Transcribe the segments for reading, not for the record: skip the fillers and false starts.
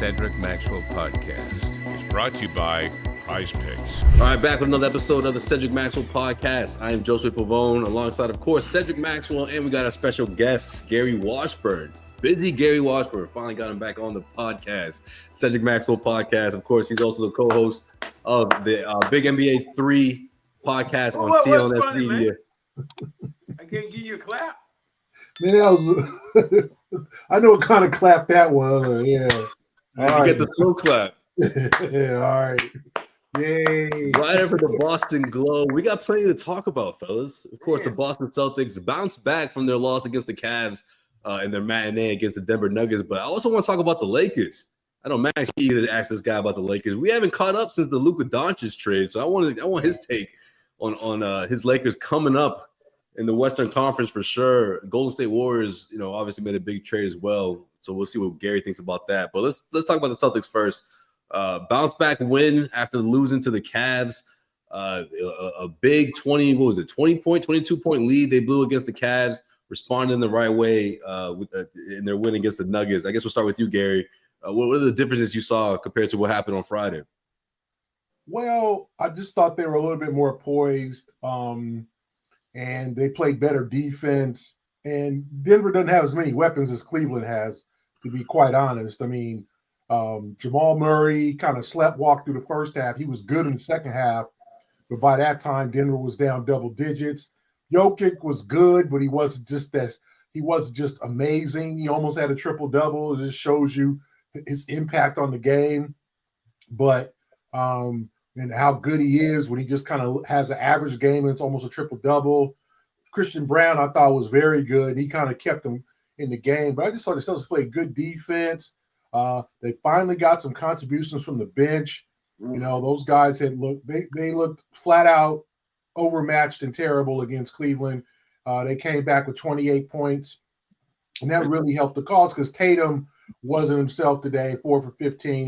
Cedric Maxwell Podcast is brought to you by Prize Picks. All right, back with another episode of the Cedric Maxwell Podcast. I am Joseph Pavone, alongside, of course, Cedric Maxwell, and we got a special guest, Gary Washburn. Busy Gary Washburn. Finally got him back on the podcast, Cedric Maxwell Podcast. Of course, he's also the co-host of the Big NBA 3 podcast on CLNS Media. I can't give you a clap. Man, that was I know what kind of clap that was. Yeah. All right. Get the slow clap. Yeah, all right. Yay. Right over the Boston Globe. We got plenty to talk about, fellas. Of course, the Boston Celtics bounced back from their loss against the Cavs in their matinee against the Denver Nuggets. But I also want to talk about the Lakers. I know Max eager to ask this guy about the Lakers. We haven't caught up since the Luka Doncic trade, so I want his take on his Lakers coming up in the Western Conference for sure. Golden State Warriors, obviously made a big trade as well. So we'll see what Gary thinks about that. But let's talk about the Celtics first. Bounce back win after losing to the Cavs. A big 22-point lead they blew against the Cavs, responded in the right way in their win against the Nuggets. I guess we'll start with you, Gary. What are the differences you saw compared to what happened on Friday? Well, I just thought they were a little bit more poised, and they played better defense. And Denver doesn't have as many weapons as Cleveland has, to be quite honest. I mean, Jamal Murray kind of sleepwalked through the first half. He was good in the second half, but by that time, Denver was down double digits. Jokic was good, but he wasn't just amazing. He almost had a triple-double. It just shows you his impact on the game. But and how good he is when he just kind of has an average game and it's almost a triple-double. Christian Brown, I thought, was very good. He kind of kept them in the game. But I just saw the Celtics play good defense. They finally got some contributions from the bench. Those guys they looked flat out overmatched and terrible against Cleveland. They came back with 28 points, and that really helped the cause because Tatum wasn't himself today, 4 for 15.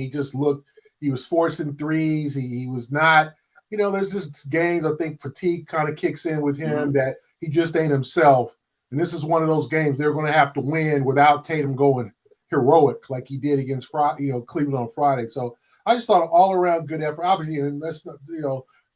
He was forcing threes. He was not, there's just games, I think fatigue kind of kicks in with him that he just ain't himself. And this is one of those games they're going to have to win without Tatum going heroic like he did against Cleveland on Friday. So I just thought an all-around good effort. Obviously, and let's not,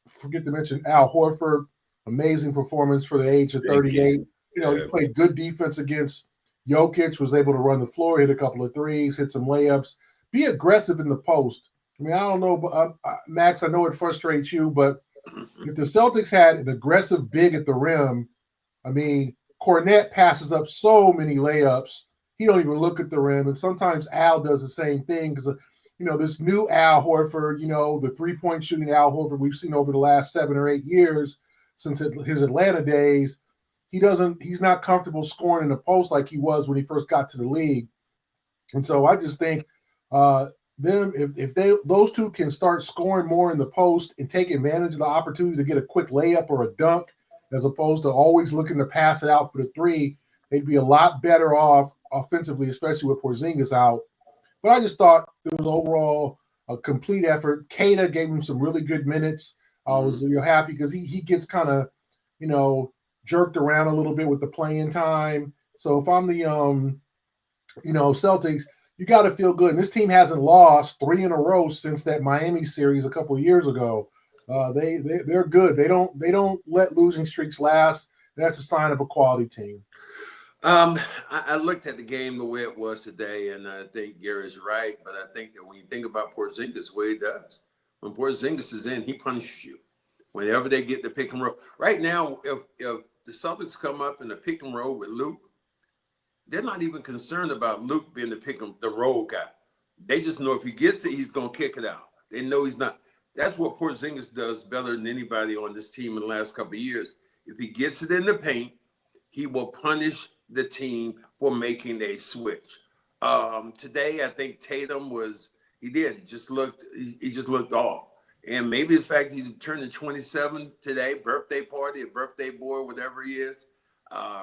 forget to mention Al Horford, amazing performance for the age of 38. He played good defense against Jokic, was able to run the floor, hit a couple of threes, hit some layups, be aggressive in the post. I mean, I don't know, but Max, I know it frustrates you, but if the Celtics had an aggressive big at the rim, I mean, Cornette passes up so many layups. He don't even look at the rim, and sometimes Al does the same thing because this new Al Horford, the three-point shooting Al Horford we've seen over the last 7 or 8 years since his Atlanta days, he's not comfortable scoring in the post like he was when he first got to the league. And so I just think if those two can start scoring more in the post and take advantage of the opportunity to get a quick layup or a dunk, as opposed to always looking to pass it out for the three, they'd be a lot better off offensively, especially with Porzingis out. But I just thought it was overall a complete effort. Keita gave him some really good minutes. I was happy because he gets kind of, jerked around a little bit with the playing time. So if I'm the, Celtics, you got to feel good. And this team hasn't lost 3 in a row since that Miami series a couple of years ago. They're good. They don't let losing streaks last. That's a sign of a quality team. I looked at the game the way it was today, and I think Gary's right. But I think that when you think about Porzingis, the way he does, when Porzingis is in, he punishes you. Whenever they get the pick and roll. Right now, if the Celtics come up in the pick and roll with Luke, they're not even concerned about Luke being the roll guy. They just know if he gets it, he's going to kick it out. They know he's not. That's what Porzingis does better than anybody on this team in the last couple of years. If he gets it in the paint, he will punish the team for making a switch. Today, I think Tatum he just looked off. And maybe the fact he's turned 27 today, birthday party, a birthday boy, whatever he is.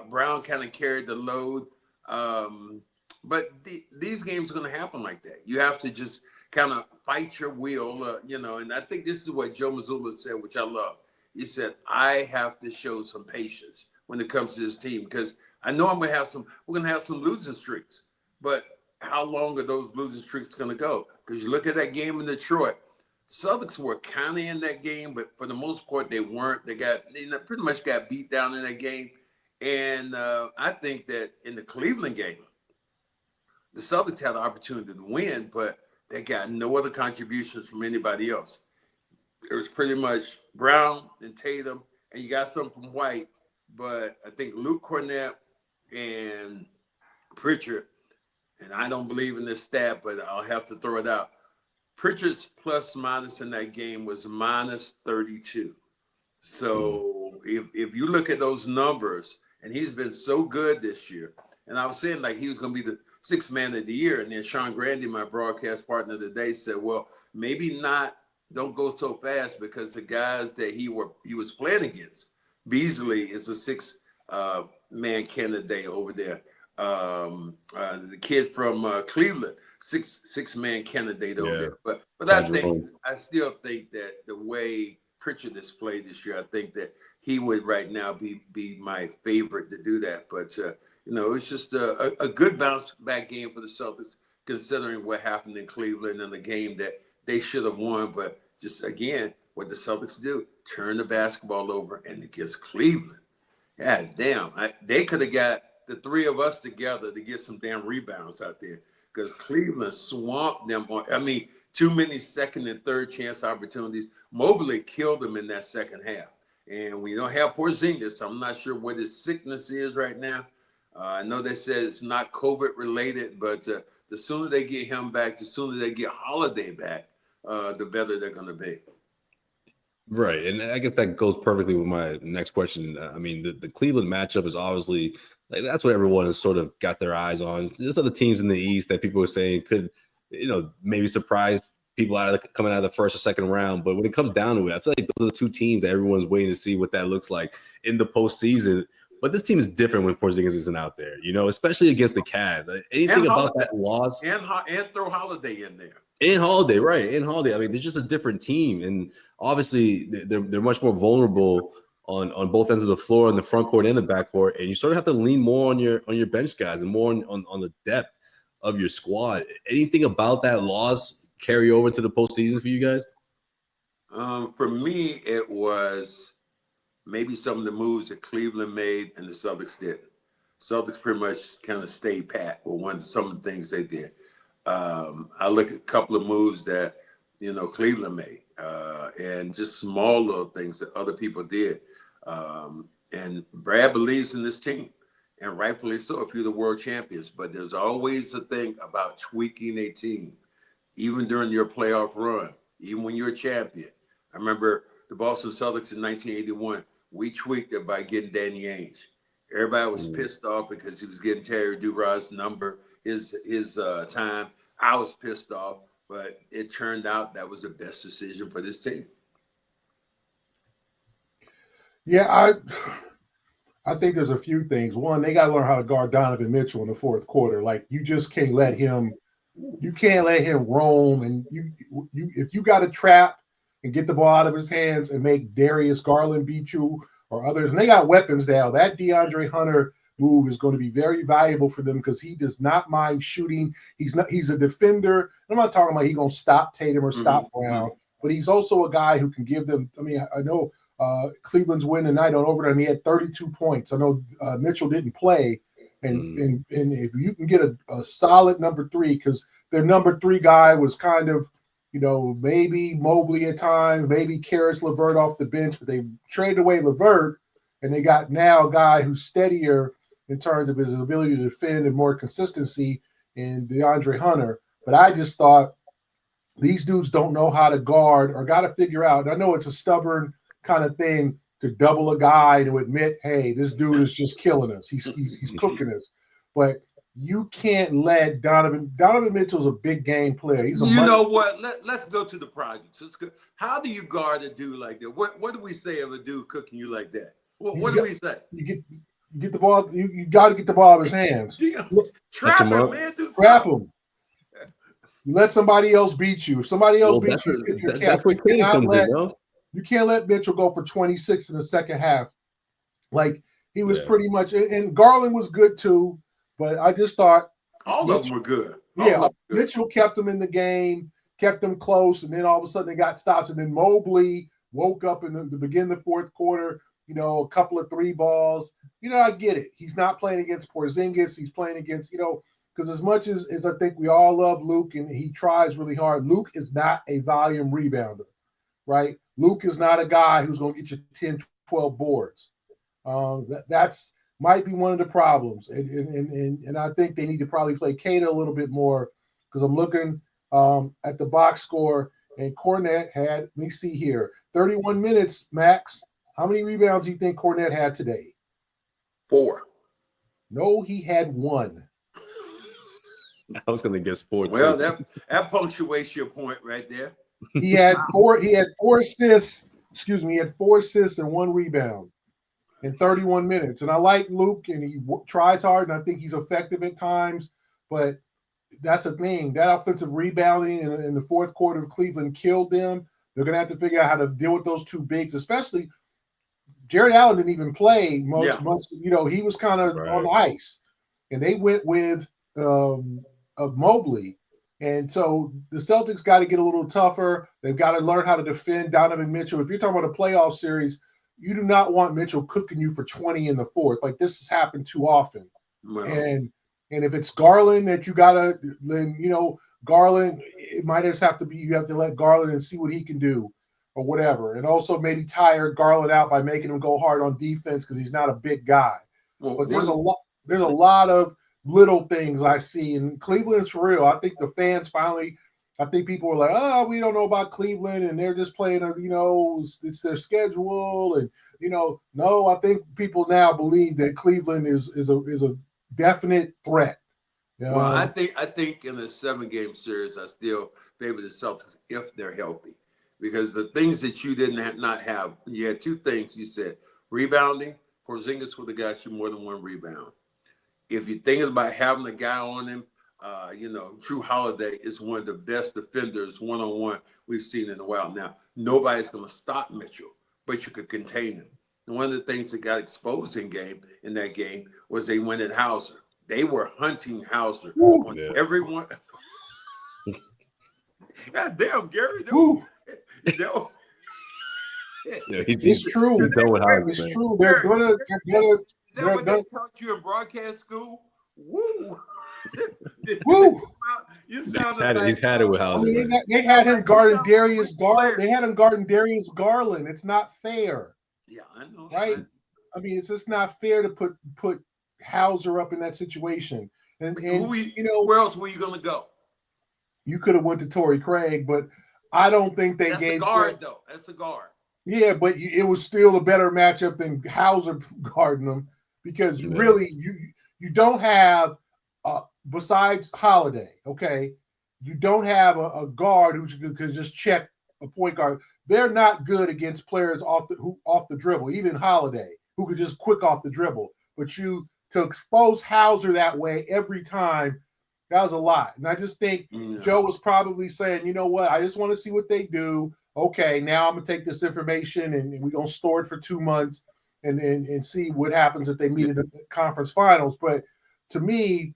Brown kind of carried the load. But these games are going to happen like that. You have to just kind of fight your will, and I think this is what Joe Mazzulla said, which I love. He said, I have to show some patience when it comes to this team because I know we're going to have some losing streaks, but how long are those losing streaks going to go? Because you look at that game in Detroit, Celtics were kind of in that game, but for the most part, they weren't. They pretty much got beat down in that game. And I think that in the Cleveland game, the Celtics had an opportunity to win, but they got no other contributions from anybody else. It was pretty much Brown and Tatum, and you got some from White, but I think Luke Cornett and Pritchard, and I don't believe in this stat, but I'll have to throw it out. Pritchard's plus minus in that game was minus 32. So if you look at those numbers, and he's been so good this year, and I was saying like he was going to be the sixth man of the year, and then Sean Grandy, my broadcast partner today, said, well, maybe not, don't go so fast because the guys that he was playing against, Beasley is a six-man candidate over there. The kid from Cleveland, six-man candidate over there. But I still think that the way Pritchard has played this year, I think that he would right now be my favorite to do that. But it's just a good bounce back game for the Celtics, considering what happened in Cleveland and the game that they should have won. But just again, what the Celtics do, turn the basketball over, and against Cleveland, god damn, they could have got the three of us together to get some damn rebounds out there, because Cleveland swamped them too many second and third chance opportunities. Mobley killed them in that second half. And we don't have Porzingis. I'm not sure what his sickness is right now. I know they said it's not COVID related, but the sooner they get him back, the sooner they get Holiday back, the better they're going to be. Right. And I guess that goes perfectly with my next question. The Cleveland matchup is obviously that's what everyone has sort of got their eyes on. There's other teams in the East that people are saying could, maybe surprise people coming out of the first or second round. But when it comes down to it, I feel like those are the two teams that everyone's waiting to see what that looks like in the postseason. But this team is different when Porzingis isn't out there, especially against the Cavs. Anything about that loss? And throw Holiday in there. And Holiday, right. And Holiday. They're just a different team. And obviously they're much more vulnerable on both ends of the floor, in the front court and the back court. And you sort of have to lean more on your bench guys and more on the depth of your squad. Anything about that loss carry over to the postseason for you guys? For me, it was maybe some of the moves that Cleveland made and the Celtics did. Celtics pretty much kind of stayed pat with some of the things they did. I look at a couple of moves that, Cleveland made, and just small little things that other people did. And Brad believes in this team, and rightfully so if you're the world champions. But there's always a thing about tweaking a team, even during your playoff run, even when you're a champion. I remember the Boston Celtics in 1981. We tweaked it by getting Danny Ainge. Everybody was pissed off because he was getting Terry Duras' number, his time. I was pissed off, but it turned out that was the best decision for this team. Yeah, I think there's a few things. One, they got to learn how to guard Donovan Mitchell in the fourth quarter. Like, you just can't let him. You can't let him roam. And you if you got to trap and get the ball out of his hands and make Darius Garland beat you or others, and they got weapons now. That DeAndre Hunter move is going to be very valuable for them because he does not mind shooting. He's a defender. I'm not talking about he's going to stop Tatum or stop Brown, but he's also a guy who can give them. I know Cleveland's win tonight on overtime. He had 32 points. I know Mitchell didn't play, and if you can get a solid number three, because their number three guy was kind of, maybe Mobley at times, maybe Karis LeVert off the bench, but they traded away LeVert, and they got now a guy who's steadier in terms of his ability to defend and more consistency in DeAndre Hunter. But I just thought these dudes don't know how to guard or got to figure out. I know it's a stubborn kind of thing to double a guy to admit, hey, this dude is just killing us. He's cooking us. But you can't let Donovan Mitchell's a big game player. Know what? Let's go to the projects. Let's go. How do you guard a dude like that? What do we say of a dude cooking you like that? What do we say? You get the ball. You got to get the ball out of his hands. Trap him, man. Trap him. You let somebody else beat you. If somebody else beats you, you can't let Mitchell go for 26 in the second half. Like, he was pretty much, and Garland was good too, but I just thought all of them were good. Yeah, Mitchell kept them in the game, kept them close, and then all of a sudden they got stops. And then Mobley woke up in the beginning of the fourth quarter, a couple of 3 balls. I get it. He's not playing against Porzingis. He's playing against, because as much as I think we all love Luke and he tries really hard, Luke is not a volume rebounder, right? Luke is not a guy who's going to get you 10, 12 boards. That's might be one of the problems. And I think they need to probably play Kata a little bit more because I'm looking at the box score, and Kornet had, let me see here, 31 minutes, Max. How many rebounds do you think Kornet had today? 4. No, he had 1. I was going to guess 4. Well, that punctuates your point right there. He had 4 assists. Excuse me. He had 4 assists and 1 rebound in 31 minutes. And I like Luke, and he tries hard, and I think he's effective at times. But that's the thing. That offensive rebounding in the fourth quarter of Cleveland killed them. They're going to have to figure out how to deal with those 2 bigs, especially Jared Allen didn't even play much. He was kind of on ice. And they went with Mobley. And so the Celtics got to get a little tougher. They've got to learn how to defend Donovan Mitchell. If you're talking about a playoff series, you do not want Mitchell cooking you for 20 in the fourth. Like, this has happened too often. Wow. And if it's Garland that you got to, then, Garland, it might just have to be, you have to let Garland and see what he can do or whatever. And also maybe tire Garland out by making him go hard on defense because he's not a big guy. Well, but there's a lot of little things I see. And Cleveland's for real. I think the fans finally, I think people were like, oh, we don't know about Cleveland and they're just playing, it's their schedule. And, no, I think people now believe that Cleveland is a definite threat. Well, I think in a 7-game series, I still favor the Celtics if they're healthy, because the things that you not have, you had 2 things you said: rebounding. Porzingis would have got you more than 1 rebound. If you're thinking about having a guy on him, Drew Holiday is one of the best defenders one-on-one we've seen in a while. Now, nobody's going to stop Mitchell, but you could contain him. And one of the things that got exposed in that game was they went at Hauser. They were hunting Hauser on everyone. God damn, Gary. It's true. It's true. They're gonna. Is that what they taught you in broadcast school? Woo! Woo! He's had it with Hauser. I mean, they had him guarding Darius Garland. They had him guarding Darius Garland. It's not fair. Yeah, I know. Right? I mean, it's just not fair to put Hauser up in that situation. And where else were you going to go? You could have went to Torrey Craig, but I don't think they gave. That's a guard, though. That's a guard. Yeah, but it was still a better matchup than Hauser guarding them, because really you don't have besides Holiday, okay, you don't have a guard who could just check a point guard. They're not good against players off the dribble, even Holiday, who could just quick off the dribble. But to expose Hauser that way every time, that was a lot. And I just think Joe was probably saying, you know what, I just want to see what they do. Okay, now I'm going to take this information and we're going to store it for 2 months and see what happens if they meet in the conference finals. But to me,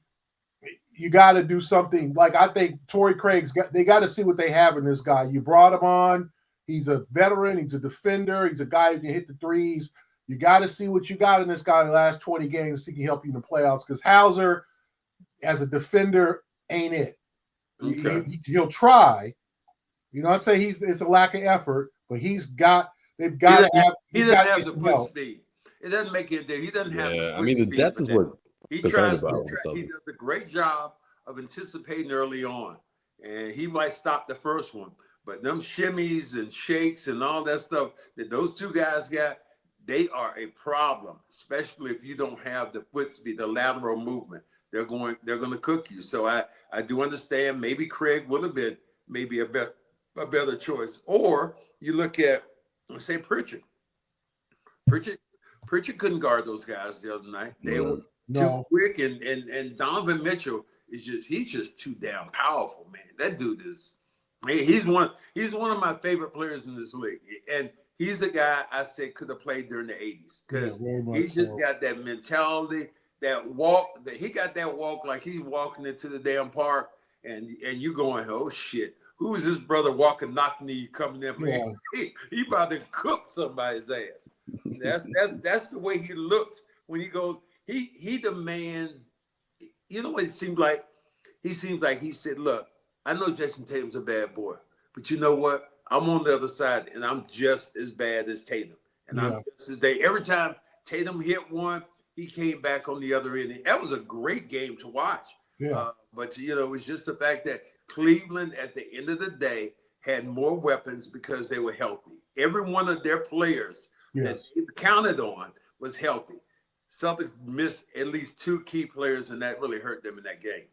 you got to do something. Like, I think Torrey Craig's they got to see what they have in this guy. You brought him on. He's a veteran. He's a defender. He's a guy who can hit the threes. You got to see what you got in this guy in the last 20 games so he can help you in the playoffs, because Hauser, as a defender, ain't it. Okay. He'll try. You know, I'd say it's a lack of effort, but they've got to have. He doesn't have the foot speed. It doesn't make it there. He doesn't have. Yeah, I mean, the depth is what he tries. He does a great job of anticipating early on, and he might stop the first one. But them shimmies and shakes and all that stuff that those 2 guys got, they are a problem, especially if you don't have the foot speed, the lateral movement. They're going to cook you. So I do understand. Maybe Craig would have been maybe a better choice. Or you look at, let's say, Pritchard. Pritchard couldn't guard those guys the other night. They were too quick, and Donovan Mitchell he's just too damn powerful, man. That dude is. He's one of my favorite players in this league, and he's a guy I said could have played during the 80s, because he's just got that mentality, that walk. He got that walk like he's walking into the damn park, and you going, oh shit, who is this brother walking, knocking you coming in? Yeah. He about to cook somebody's ass. That's the way he looks when he goes. He demands. You know what it seems like? He seems like he said, look, I know Jason Tatum's a bad boy, but you know what? I'm on the other side, and I'm just as bad as Tatum. And I'm just as they. Every time Tatum hit one, he came back on the other end. And that was a great game to watch. Yeah. But, it was just the fact that Cleveland, at the end of the day, had more weapons because they were healthy. Every one of their players that they counted on was healthy. Celtics missed at least 2 key players, and that really hurt them in that game.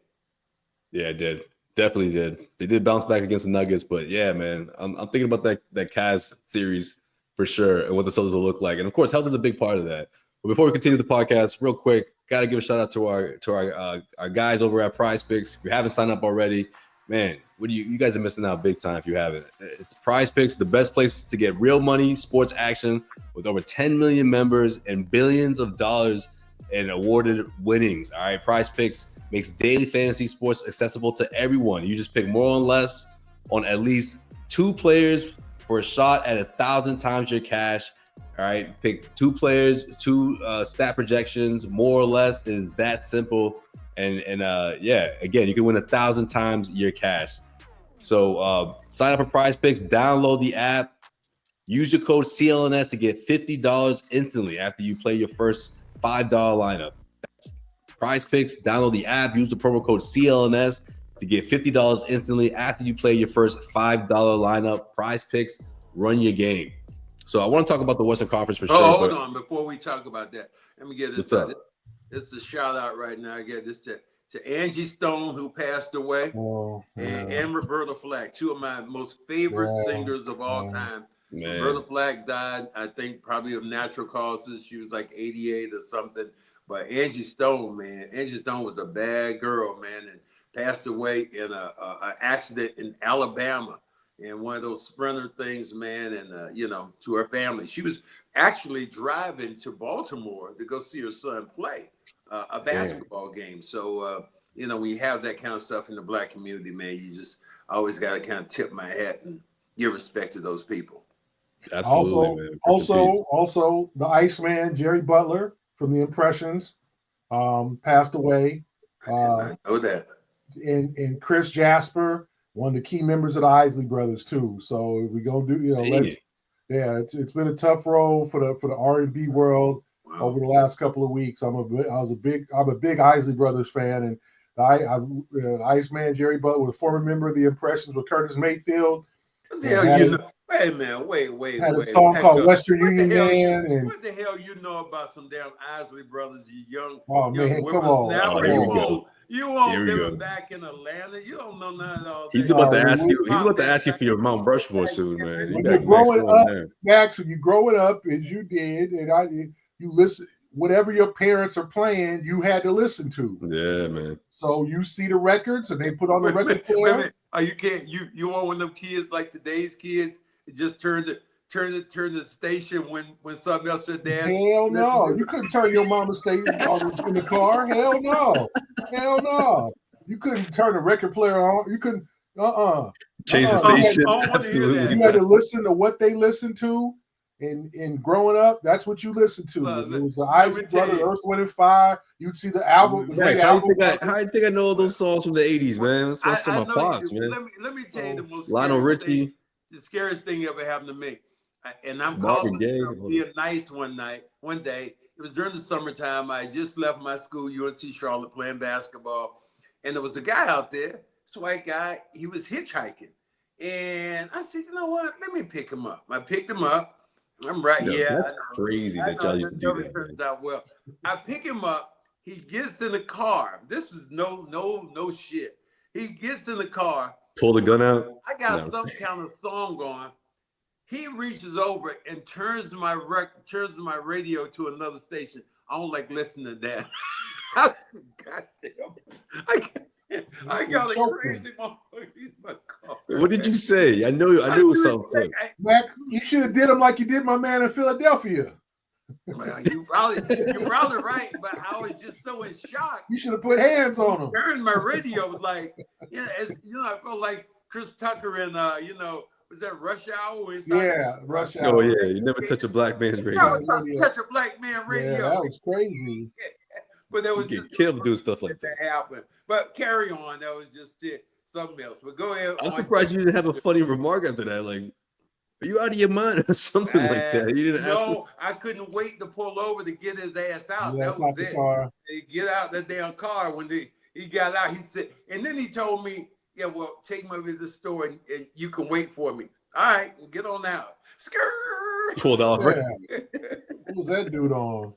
Yeah, it did. Definitely did. They did bounce back against the Nuggets, but yeah, man, I'm thinking about that Cavs series for sure and what the Celtics will look like. And of course, health is a big part of that. But before we continue the podcast, real quick, got to give a shout out to our guys over at Prize Picks. If you haven't signed up already, man, you guys are missing out big time if you haven't. It's Prize Picks, the best place to get real money, sports action with over 10 million members and billions of dollars in awarded winnings. All right, Prize Picks makes daily fantasy sports accessible to everyone. You just pick more or less on at least 2 players for a shot at 1,000 times your cash. All right, pick 2 players, 2 stat projections, more or less. Is that simple. And again, you can win 1,000 times your cash. So sign up for Prize Picks, download the app, use your code CLNS to get $50 instantly after you play your first $5 lineup. Prize Picks, download the app, use the promo code CLNS to get $50 instantly after you play your first $5 lineup. Prize Picks, run your game. So I want to talk about the Western Conference for sure. Oh, hold on. Before we talk about that, let me get this. It's a shout out right now. I get this to Angie Stone, who passed away, and Roberta Flack, 2 of my most favorite singers of all time. Man. Roberta Flack died, I think, probably of natural causes. She was like 88 or something. But Angie Stone, man, Angie Stone was a bad girl, man, and passed away in an accident in Alabama in one of those sprinter things, man, and, to her family. She was actually driving to Baltimore to go see her son play a basketball game. So, when you have that kind of stuff in the Black community, man, you just always got to kind of tip my hat and give respect to those people. Absolutely, man. Also, the Iceman, Jerry Butler, from the Impressions, passed away. I did not know that. And Chris Jasper, one of the key members of the Isley Brothers too. So we gonna do, it's been a tough road for the R&B world over the last couple of weeks. I'm a big Isley Brothers fan, and the Iceman Jerry Butler was a former member of the Impressions with Curtis Mayfield. Wait a minute, wait. Had a song called Western Union Man. What the hell you know about some damn Isley Brothers, you young on. You won't live back in Atlanta. You don't know none of all that. He's about to ask you for your Mount Rushmore soon, man. When you're growing up, Max, when you're growing up, as you did, and you listen, whatever your parents are playing, you had to listen to. Yeah, man. So you see the records, and they put on the record player. You can't. You want one of them kids like today's kids? Just turn the station when something else is there. Hell no. You couldn't turn your mama's station in the car. Hell no. You couldn't turn the record player on. You couldn't change the station. Absolutely. You had to listen to what they listened to. And growing up, that's what you listened to. It was the Isley Brothers, Earth, Wind and Fire. You'd see the album. How do you think I know those songs from the 80s, man? That's from my pops, man. Let me tell you the most Lionel Richie. The scariest thing ever happened to me. And I'm calling being nice one day. It was during the summertime. I just left my school, UNC Charlotte, playing basketball. And there was a guy out there, this white guy. He was hitchhiking. And I said, you know what? Let me pick him up. I picked him up. I'm right. That's crazy that y'all used to do that. Turns out well. I pick him up. He gets in the car. This is no shit. He gets in the car. Pull the gun out. I got some kind of song going. He reaches over and turns my radio to another station. I don't like listening to that. I said, goddamn. I got a crazy motherfucker in my car. What did you say? I knew it was something. Mac, you should have did him like you did my man in Philadelphia. Well, you're probably right, but I was just so in shock. You should have put hands on him. Turned my radio was like, I felt like Chris Tucker in, was that Rush Hour? Rush Hour. Oh yeah, you never touch a black man's radio. Never touch a black man radio. Yeah, that was crazy. But that was You just get killed doing stuff like that. Happened. But carry on. That was just something else. But go ahead. I'm surprised you didn't have a funny remark after that. Like, are you out of your mind or something like that? You didn't ask me. I couldn't wait to pull over to get his ass out. Yeah, that was it. Car. Get out that damn car. When he got out, he said, and then he told me, yeah, well, take me over to the store and you can wait for me. All right, get on out. Skrrr. Pulled off. Yeah. What was that dude on?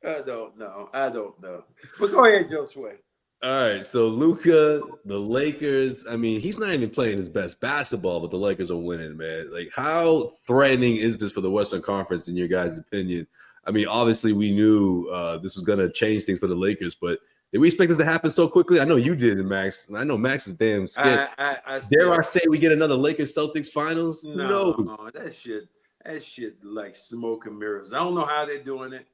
I don't know. But go ahead, Joe Sway. All right, so Luka, the Lakers. I mean, he's not even playing his best basketball, but the Lakers are winning, man. Like, how threatening is this for the Western Conference, in your guys' opinion? I mean, obviously, we knew this was going to change things for the Lakers, but did we expect this to happen so quickly? I know you did, Max. I know Max is damn scared. Dare I say we get another Lakers Celtics finals? Who knows? No, that shit like smoke and mirrors. I don't know how they're doing it.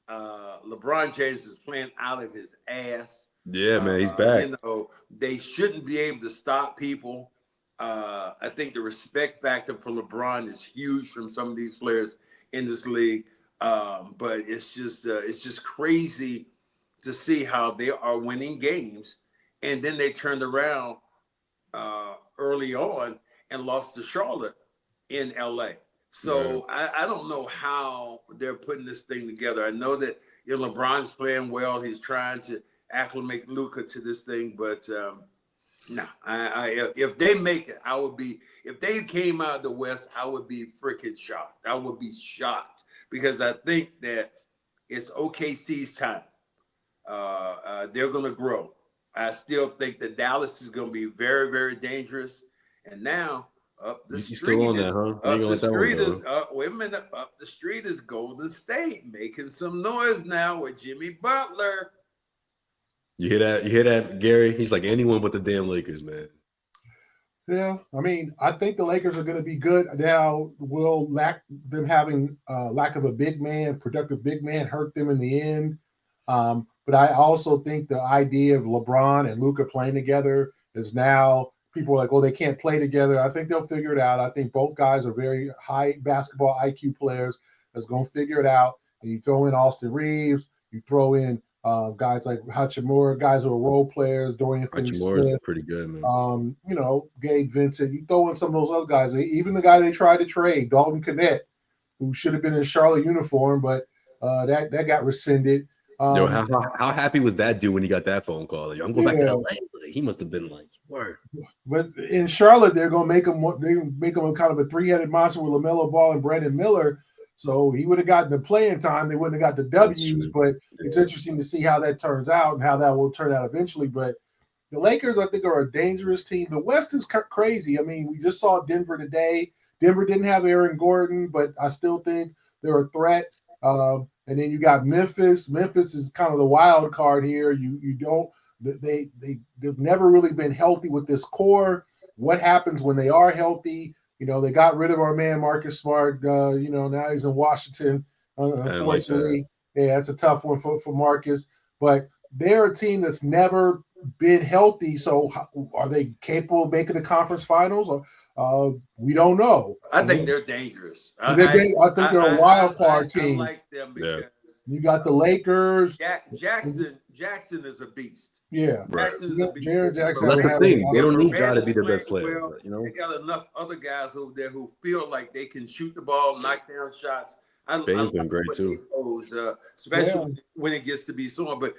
LeBron James is playing out of his ass. Yeah, man, he's back. They shouldn't be able to stop people. I think the respect factor for LeBron is huge from some of these players in this league. But it's just crazy to see how they are winning games, and then they turned around early on and lost to Charlotte in LA. So yeah. I don't know how they're putting this thing together. I know that LeBron's playing well. He's trying to acclimate Luka to this thing, but if they make it, I would be. If they came out of the West, I would be freaking shocked. I would be shocked because I think that it's OKC's time. They're going to grow. I still think that Dallas is going to be very, very dangerous. And now up the street, still on that, huh? Up the street is wait a minute. Up the street is Golden State making some noise now with Jimmy Butler. You hear that, Gary? He's like anyone but the damn Lakers, man. Yeah, I mean, I think the Lakers are going to be good. Now, will lack of a big man, productive big man, hurt them in the end? But I also think the idea of LeBron and Luka playing together is now people are like, oh, they can't play together. I think they'll figure it out. I think both guys are very high basketball IQ players that's going to figure it out. And you throw in Austin Reeves, you throw in guys like Hachimura, guys who are role players, Dorian Finney-Smith. Hachimura is pretty good, man. Gabe Vincent. You throw in some of those other guys. Even the guy they tried to trade, Dalton Connect, who should have been in a Charlotte uniform, but that got rescinded. How happy was that dude when he got that phone call? Like, I'm going back to LA. He must have been like, word. But in Charlotte, they're going to make him a kind of a three-headed monster with LaMelo Ball and Brandon Miller. So he would have gotten the playing time. They wouldn't have got the W's, but it's interesting to see how that turns out and how that will turn out eventually. But the Lakers, I think, are a dangerous team. The West is crazy. I mean, we just saw Denver today. Denver didn't have Aaron Gordon, but I still think they're a threat. And then you got Memphis. Memphis is kind of the wild card here. They've never really been healthy with this core. What happens when they are healthy? They got rid of our man Marcus Smart. Now he's in Washington. Unfortunately, that's a tough one for Marcus. But they're a team that's never been healthy. So are they capable of making the conference finals? We don't know. I think they're dangerous. I think they're a wild card team. I like them because you got the Lakers. Jackson is a beast. Yeah, Jackson is a beast. Jared Jackson. That's the thing. They don't need Jai to be their best player. Well, they got enough other guys over there who feel like they can shoot the ball, knock down shots. Bane's been great too, especially when it gets to be so. But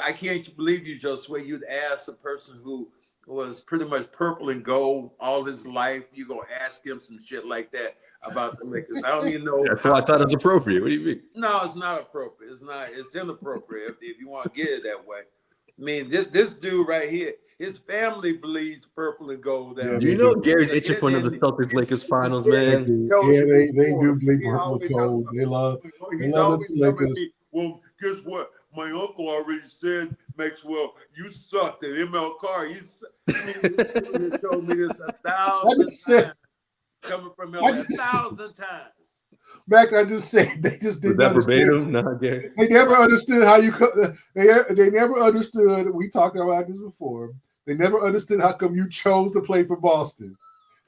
I can't believe you, Josue. You'd ask a person who was pretty much purple and gold all his life. You gonna ask him some shit like that about the Lakers? I don't even know. That's why I thought it was appropriate. What do you mean? No, it's not appropriate. It's not. It's inappropriate if you want to get it that way. I mean, this dude right here, his family bleeds purple and gold. Gary's itching for another Celtics Lakers finals, man. They do bleed purple and gold. They love the Lakers. Well, guess what? My uncle already said, Maxwell, you sucked at ML Carr. You told me this 1,000 times. Coming from LA 1,000 times. Max, I just said they just didn't understand. verbatim? No, Gary. They never understood how you could. They never understood. We talked about this before. They never understood how come you chose to play for Boston.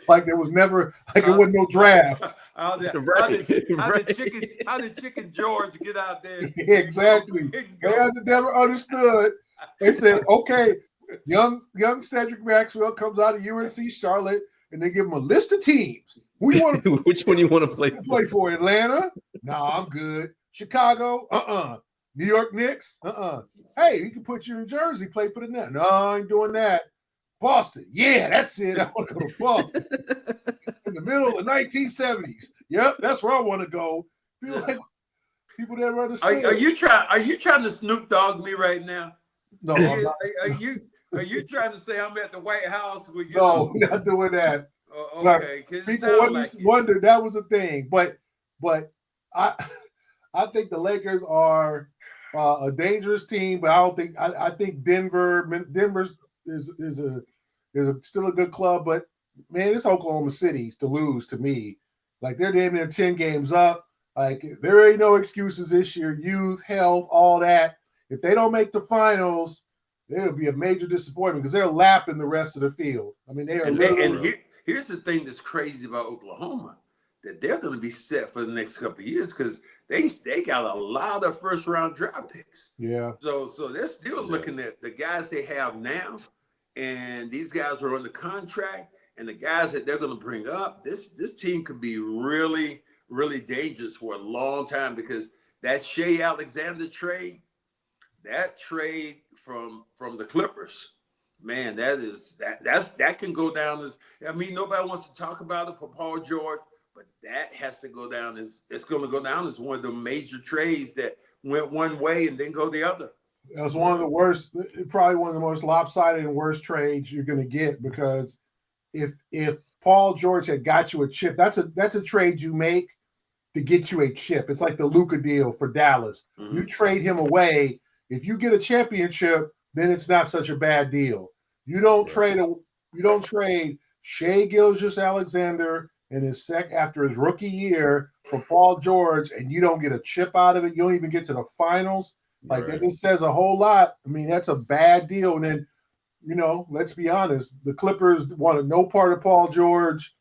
Like there was never, like it wasn't no draft. How did Chicken George get out there? Exactly. They never understood. They said, okay, young Cedric Maxwell comes out of UNC Charlotte, and they give him a list of teams. Who you want to Which one you want to play for? Atlanta? No, I'm good. Chicago? New York Knicks? Hey, he can put you in Jersey, play for the Nets. No, I ain't doing that. Boston? Yeah, that's it. I want to go to Boston. In the middle of the 1970s. Yep, that's where I want to go. People never understand. Are you trying to Snoop Dogg me right now? No, I'm not. Are you trying to say I'm at the White House with you? No, we're not doing that. Okay, people wonder that was a thing, but I think the Lakers are a dangerous team, but I think Denver's is still a good club, but man, it's Oklahoma City to lose to me. Like they're damn near 10 games up. Like there ain't no excuses this year. Youth, health, all that. If they don't make the finals, it'll be a major disappointment because they're lapping the rest of the field. I mean, they are. Here's the thing that's crazy about Oklahoma, that they're going to be set for the next couple of years because they got a lot of first-round draft picks. Yeah. So they're still looking at the guys they have now, and these guys are under contract, and the guys that they're going to bring up, this team could be really, really dangerous for a long time because that Shai Alexander trade, from the Clippers, man, that can go down as, I mean, nobody wants to talk about it for Paul George, but that has to go down as, it's going to go down as one of the major trades that went one way and then go the other. It was one of the worst, probably one of the most lopsided and worst trades you're going to get because if Paul George had got you a chip, that's a trade you make to get you a chip. It's like the Luka deal for Dallas. Mm-hmm. You trade him away. If you get a championship, then it's not such a bad deal. You don't trade Shai Gilgeous-Alexander after his rookie year for Paul George, and you don't get a chip out of it. You don't even get to the finals. Like that just says a whole lot. I mean, that's a bad deal. And then, let's be honest, the Clippers wanted no part of Paul George.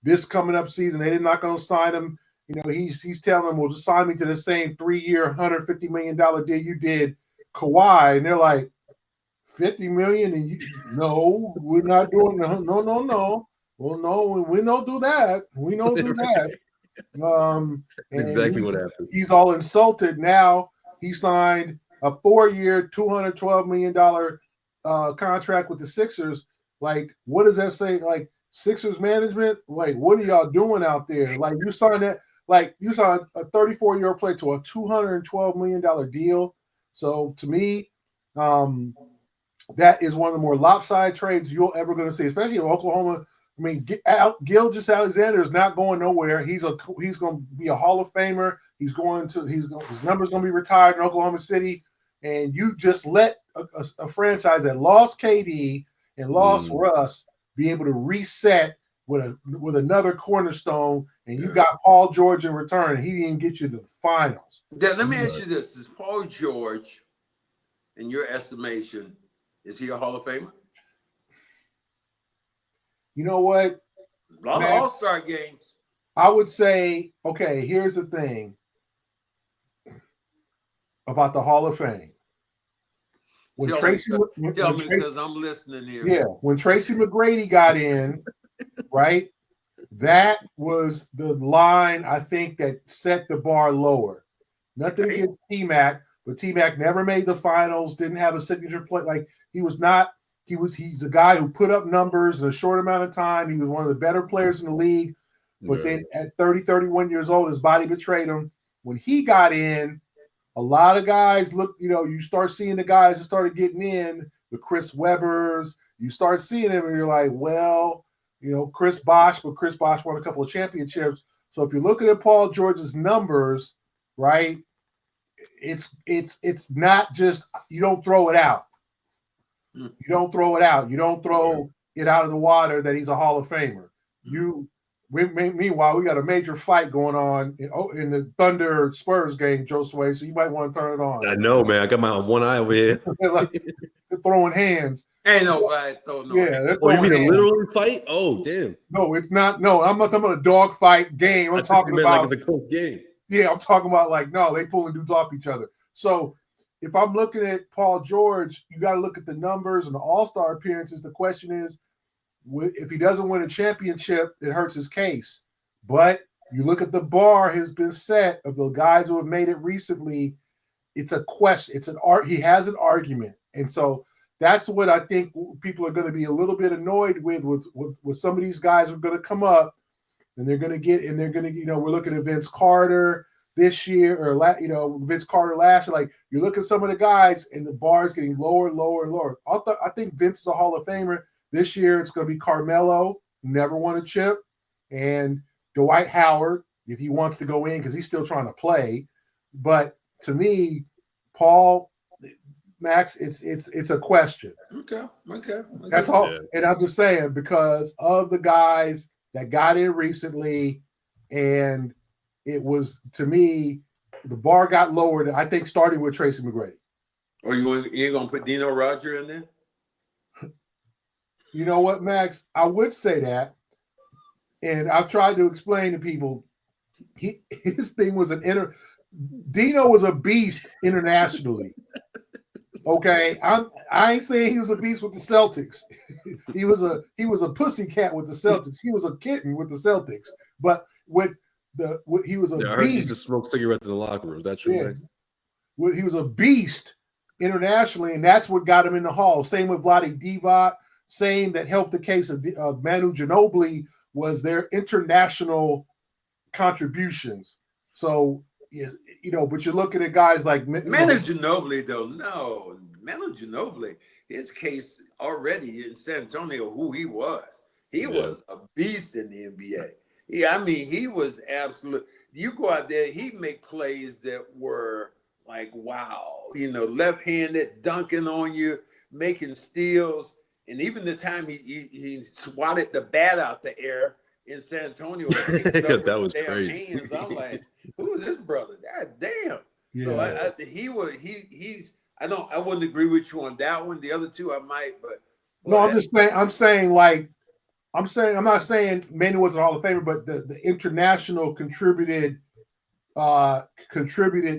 This coming up season, they're not going to sign him. He's telling them, well, just sign me to the same 3-year, $150 million deal you did Kawhi. And they're like, $50 million? And no, we're not doing that. No. Well, no, we don't do that. We don't do that. Exactly what happened. He's all insulted now. He signed a 4-year, $212 million contract with the Sixers. Like, what does that say? Like, Sixers management? Like, what are y'all doing out there? Like, you signed a 34-year-old player to a $212 million deal. So, to me, that is one of the more lopsided trades you're ever going to see, especially in Oklahoma. I mean, Gilgeous-Alexander is not going nowhere. He's going to be a Hall of Famer. His number's going to be retired in Oklahoma City. And you just let a franchise that lost KD and lost Russ be able to reset with another cornerstone, and you got Paul George in return, and he didn't get you to the finals. Let me ask you this. Is Paul George, in your estimation, is he a Hall of Famer? You know what? A lot of All-Star games. I would say, okay, here's the thing about the Hall of Fame. Tell me because I'm listening here. Yeah, when Tracy McGrady got in, right, that was the line, I think, that set the bar lower. Nothing against T-Mac, but T-Mac never made the finals, didn't have a signature play. Like, he's a guy who put up numbers in a short amount of time. He was one of the better players in the league. But then at 30, 31 years old, his body betrayed him. When he got in, a lot of guys you start seeing the guys that started getting in, the Chris Webbers, you start seeing them and you're like, well, Chris Bosh, but Chris Bosh won a couple of championships. So if you're looking at Paul George's numbers, right, it's not just, you don't throw it out. You don't throw it out. You don't throw it out of the water that he's a Hall of Famer. You Meanwhile, we got a major fight going on in the Thunder Spurs game, Joe Sway. So you might want to turn it on. I know, man. I got my one eye over here. Like, they're throwing hands. Ain't nobody throwing no hands. Oh, you mean a literal fight? Oh, damn. No, it's not. No, I'm not talking about a dog fight game. I'm talking about like the close game. Yeah, I'm talking about like, no, they pulling dudes off each other. So if I'm looking at Paul George, you got to look at the numbers and the All-Star appearances. The question is, if he doesn't win a championship, it hurts his case. But you look at the bar has been set of the guys who have made it recently. It's a question. It's an art. He has an argument, and so that's what I think people are going to be a little bit annoyed with some of these guys who are going to come up, and they're going to we're looking at Vince Carter this year, or Vince Carter last year. Like, you look at some of the guys, and the bar is getting lower, lower, and lower. I think Vince is a Hall of Famer. This year, it's going to be Carmelo, never won a chip, and Dwight Howard, if he wants to go in, because he's still trying to play. But to me, Paul, Max, it's a question. Okay. That's all. Yeah. And I'm just saying, because of the guys that got in recently, and it was, to me, the bar got lowered, I think, starting with Tracy McGrady. Or you ain't going to put Dino Roger in there? You know what, Max? I would say that, and I've tried to explain to people. His thing was Dino was a beast internationally. Okay, I ain't saying he was a beast with the Celtics. he was a pussycat with the Celtics. He was a kitten with the Celtics. But he was a beast. I heard he used to smoke cigarettes in the locker room. Is that true? Yeah. Well, he was a beast internationally, and that's what got him in the Hall. Same with Vlade Divac. Same that helped the case of Manu Ginobili was their international contributions. So, but you're looking at guys like Manu Ginobili, though. No, Manu Ginobili, his case already in San Antonio, who he was. He was a beast in the NBA. Yeah, I mean, he was absolute. You go out there, he'd make plays that were like, wow, left-handed, dunking on you, making steals. And even the time he swatted the bat out the air in San Antonio, that was crazy. Hands. I'm like, who is this brother? God damn. Yeah. So he's. I wouldn't agree with you on that one. The other two I might, but no, I'm not saying Manu was a Hall of Famer, but the international contributed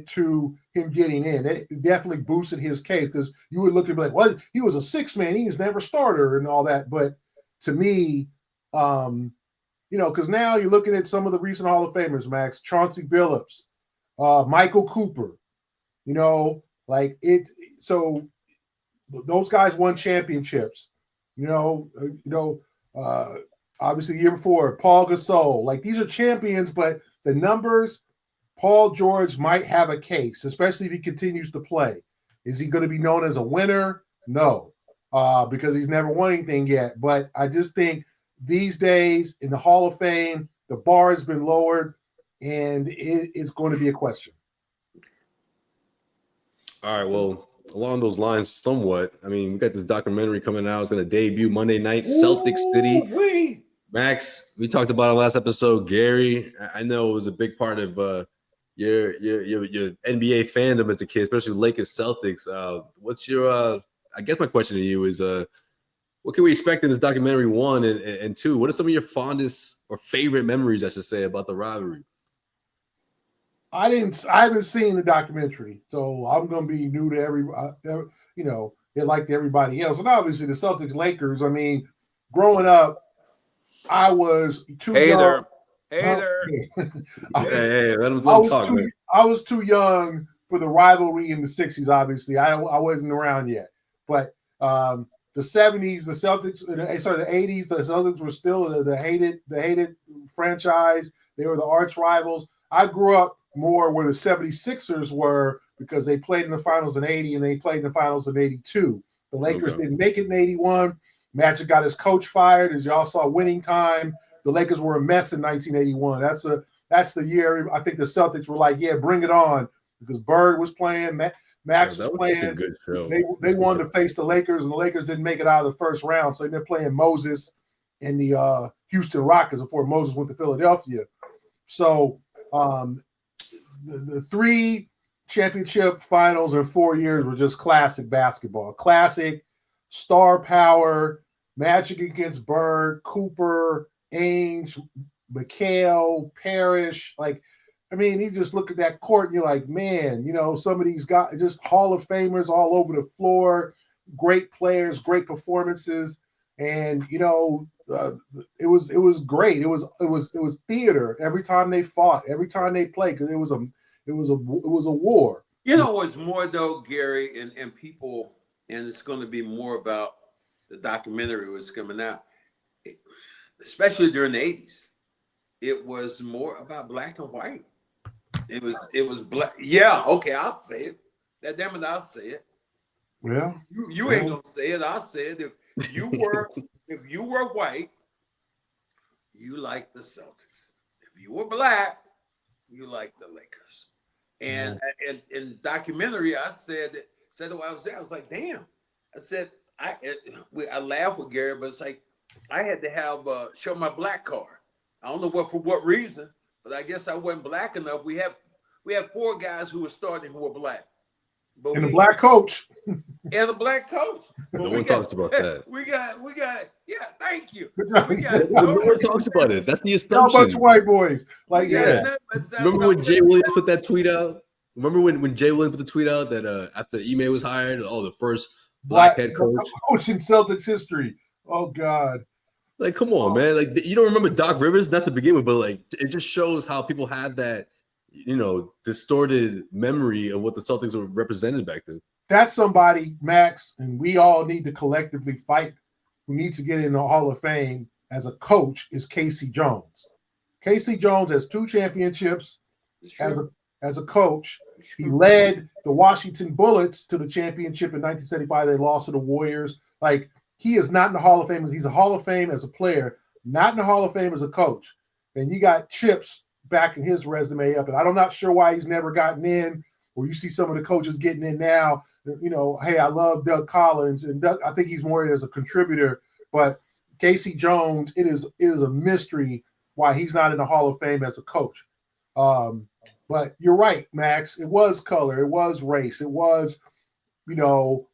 to him getting in. It definitely boosted his case, because you would look at like, well, he was a six man, he's never a starter and all that. But to me, because now you're looking at some of the recent Hall of Famers, Max, Chauncey Billups, Michael Cooper, so those guys won championships, obviously the year before, Paul Gasol, like, these are champions, but the numbers, Paul George might have a case, especially if he continues to play. Is he going to be known as a winner? No, because he's never won anything yet. But I just think these days in the Hall of Fame, the bar has been lowered, and it's going to be a question. All right, well, along those lines somewhat, I mean, we got this documentary coming out. It's going to debut Monday night, Celtics City. Max, we talked about it last episode. Gary, I know it was a big part of your NBA fandom as a kid, especially Lakers Celtics. What's your I guess my question to you is what can we expect in this documentary, one, and two, what are some of your fondest or favorite memories, I should say, about the rivalry? I haven't seen the documentary, so I'm going to be new to it like everybody else. And obviously the Celtics Lakers, I mean, growing up, I was too young. Hey, let him talk. I was too young for the rivalry in the 60s, obviously. I wasn't around yet. But the 70s, the 80s, the Celtics were still the hated franchise. They were the arch rivals. I grew up more where the 76ers were, because they played in the finals in 80 and they played in the finals in 82. The Lakers didn't make it in 81. Magic got his coach fired. As y'all saw, Winning Time. The Lakers were a mess in 1981. That's the year I think the Celtics were like, yeah, bring it on, because Bird was playing, Max was playing. A good show. They wanted to face the Lakers, and the Lakers didn't make it out of the first round, so they're playing Moses and the Houston Rockets before Moses went to Philadelphia. So the 3 championship finals in 4 years were just classic basketball. Classic star power, Magic against Bird, Cooper, Ainge, McHale, Parrish. Like, I mean, you just look at that court and you're like, man, you know, some of these guys, just Hall of Famers all over the floor, great players, great performances. And, you know, it was great. It was theater every time they fought, every time they played, because it was a war. You know what's more though, Gary, and people, and it's going to be more about the documentary was coming out, especially during the 80s. It was more about black and white. It was black. Yeah, okay, I'll say it. That damn it, I'll say it. Yeah. You ain't gonna say it. I'll say it. If you were white, you liked the Celtics. If you were black, you liked the Lakers. And in documentary, I said while I was there, I was like, damn. I said I laughed with Gary, but it's like I had to have show my black card. I don't know for what reason, but I guess I wasn't black enough. We have 4 guys who were starting who were black. But and a black coach. And a black coach. No one talks about that. We got, yeah, thank you. No one talks about it. That's the assumption. A bunch of white boys. Like, yeah. Remember when Jay Williams put that tweet out? Remember when Jay Williams put the tweet out that after Ime was hired, the first black head coach in Celtics history. Oh, God. Like, come on, man. Like, you don't remember Doc Rivers? Not to begin with, but like, it just shows how people have that, you know, distorted memory of what the Celtics were represented back then. That's somebody, Max, and we all need to collectively fight, who needs to get in the Hall of Fame as a coach, is Casey Jones. Casey Jones has 2 championships as a coach. He led the Washington Bullets to the championship in 1975. They lost to the Warriors. Like, he is not in the Hall of Fame. He's a Hall of Fame as a player, not in the Hall of Fame as a coach. And you got chips backing his resume up. And I'm not sure why he's never gotten in, or you see some of the coaches getting in now. You know, hey, I love Doug Collins, and I think he's more as a contributor. But Casey Jones, it is a mystery why he's not in the Hall of Fame as a coach. But you're right, Max. It was color. It was race. It was, you know,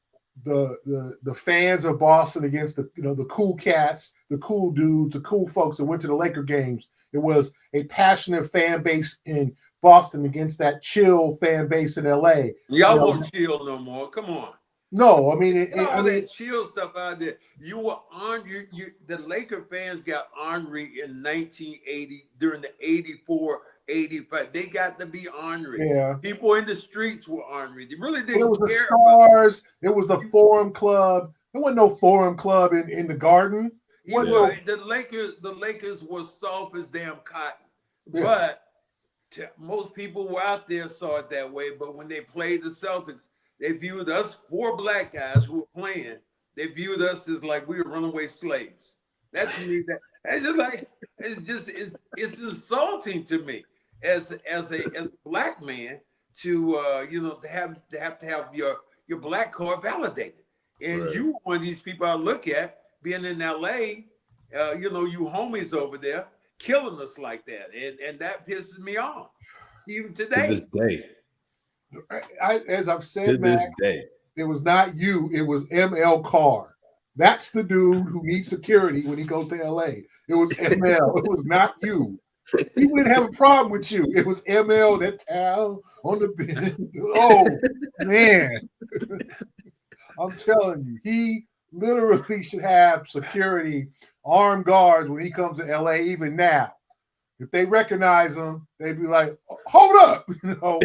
the fans of Boston against the cool cats, the cool dudes, the cool folks that went to the Laker games. It was a passionate fan base in Boston against that chill fan base in LA. Y'all won't chill no more. Come on. No, I mean that chill stuff out there. You were on the Laker fans got ornery in 1980 during the 84, 85. They got to be ornery. Yeah. People in the streets were ornery. They really didn't care. It was the Stars. It was the Forum Club. There wasn't no Forum Club in the Garden. The Lakers were soft as damn cotton. Yeah. But most people who were out there saw it that way. But when they played the Celtics, they viewed us, 4 black guys who were playing, they viewed us as like we were runaway slaves. That's me. It's insulting to me as a black man to have your black card validated. And right. You one of these people I look at being in LA, you homies over there killing us like that, and that pisses me off even today. To this day. As I've said, Max, it was not you. It was ML Carr. That's the dude who needs security when he goes to LA. It was ML. It was not you. He wouldn't have a problem with you. It was ML, that towel on the bench. Oh, man. I'm telling you, he literally should have security, armed guards when he comes to LA, even now. If they recognize him, they'd be like, "Hold up!" Well,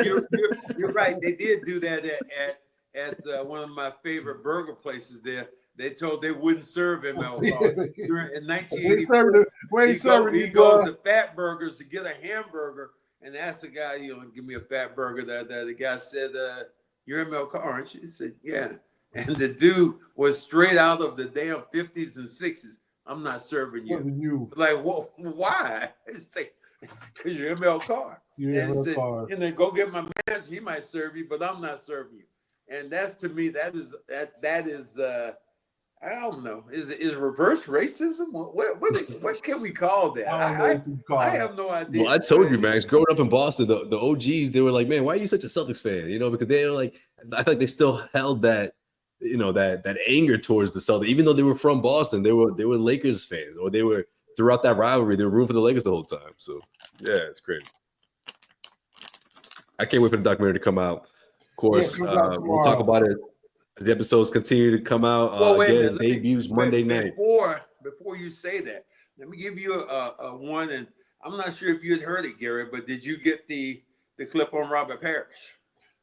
you're right. They did do that at one of my favorite burger places there. They told they wouldn't serve him in 1984. He goes to Fat Burgers to get a hamburger and asked the guy, give me a fat burger. The guy said, "You're ML Carr, aren't you?" He said, "Yeah." And the dude was straight out of the damn 50s and 60s. "I'm not serving you." Like, well, why? It's like, because you're ML Carr. And said, go get my manager. He might serve you, but I'm not serving you. And that's, to me, that is I don't know. Is reverse racism? What can we call that? I have no idea. Well, I told you, Max. Growing up in Boston, the OGs, they were like, "Man, why are you such a Celtics fan?" You know, because they were like, I feel like they still held that, you know, that anger towards the Celtics, even though they were from Boston. They were Lakers fans, or they were throughout that rivalry. They were rooting for the Lakers the whole time. So yeah, it's great. I can't wait for the documentary to come out. Of course, we'll talk about it. The episodes continue to come out. Again, debuts Monday night. Before you say that, let me give you a one. And I'm not sure if you had heard it, Gary, but did you get the clip on Robert Parrish?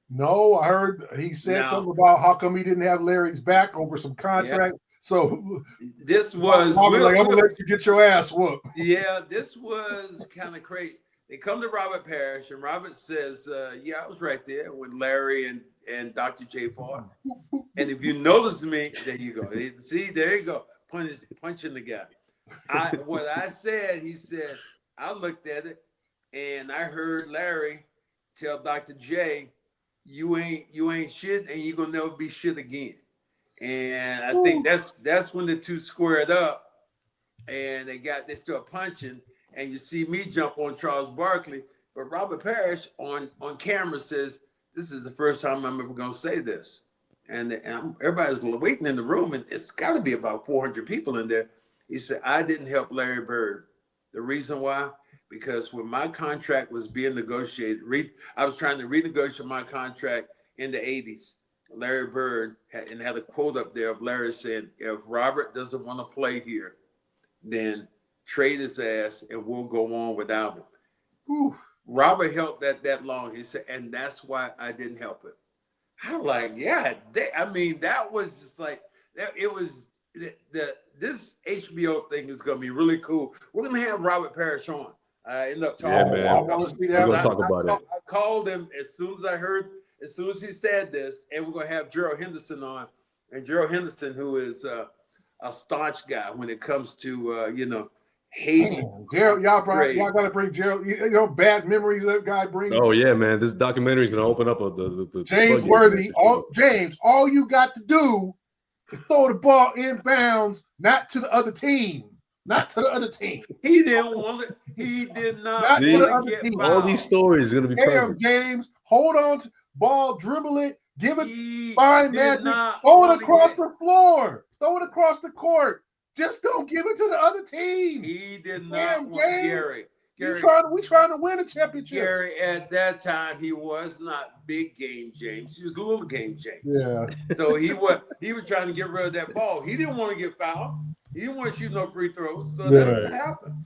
No, I heard he said something about how come he didn't have Larry's back over some contract. Yeah. So this was I'm gonna let you get your ass whooped. Yeah, this was kind of crazy. They come to Robert Parrish, and Robert says, "Yeah, I was right there when Larry and Dr. J fought. And if you notice me, there you go. See, there you go, punching the guy. What I said, he said, I looked at it, and I heard Larry tell Dr. J, you ain't shit, and you're gonna never be shit again. And I think that's when the two squared up, and they start punching." And you see me jump on Charles Barkley, but Robert Parrish on camera says, "This is the first time I'm ever going to say this." And everybody's waiting in the room, and it's got to be about 400 people in there. He said, "I didn't help Larry Bird. The reason why? Because when my contract was being negotiated, I was trying to renegotiate my contract in the 80s. Larry Bird had a quote up there of Larry saying, if Robert doesn't want to play here, then trade his ass and we'll go on without him." Whew. Robert helped that long. He said, and that's why I didn't help it. I'm like, yeah, that was just like, it was, this HBO thing is going to be really cool. We're going to have Robert Parrish on. I end up talking. Yeah, man. I want to see that. We're going to talk about it. I called him as soon as he said this, and we're going to have Gerald Henderson on. And Gerald Henderson, who is a staunch guy when it comes to, Haiti. Gerald, y'all got to bring Gerald. You know, bad memories that guy brings. Oh yeah, man! This documentary is going to open up the James Worthy. James, all you got to do is throw the ball in bounds, not to the other team. Not to the other team. He didn't want it. He did not to the want to get all these stories are going to be perfect. James, hold on to ball, dribble it, give it, find magic, throw it across the floor, throw it across the court. Just don't give it to the other team. He did not want Gary. We trying to win a championship. Gary, at that time, he was not big game James. He was little game James. Yeah. So he was trying to get rid of that ball. He didn't want to get fouled. He didn't want to shoot no free throws. So that's what happened.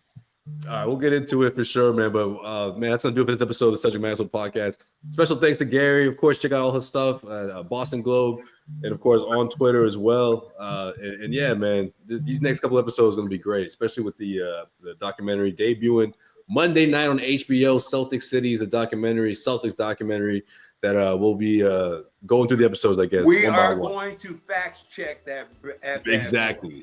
All right, we'll get into it for sure, man. But man, that's gonna do it for this episode of the Cedric Maxwell Podcast. Special thanks to Gary. Of course, check out all his stuff, Boston Globe, and of course on Twitter as well. And yeah, man, these next couple episodes are gonna be great, especially with the documentary debuting Monday night on HBO. Celtics City is the Celtics documentary that we'll be going through the episodes. I guess we are going to fact check that. Exactly.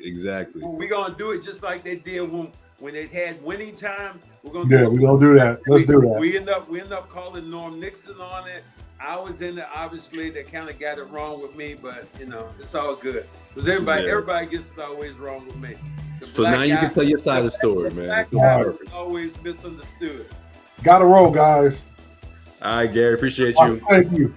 We're gonna do it just like they did when they had winning time. We're gonna do that. Let's do that. We end up calling Norm Nixon on it. I was in it, obviously. They kind of got it wrong with me, but it's all good because everybody gets it always wrong with me. So now you can tell your side of the story, man. Black guy is always misunderstood. Gotta roll, guys. All right, Gary. Appreciate you. Thank you.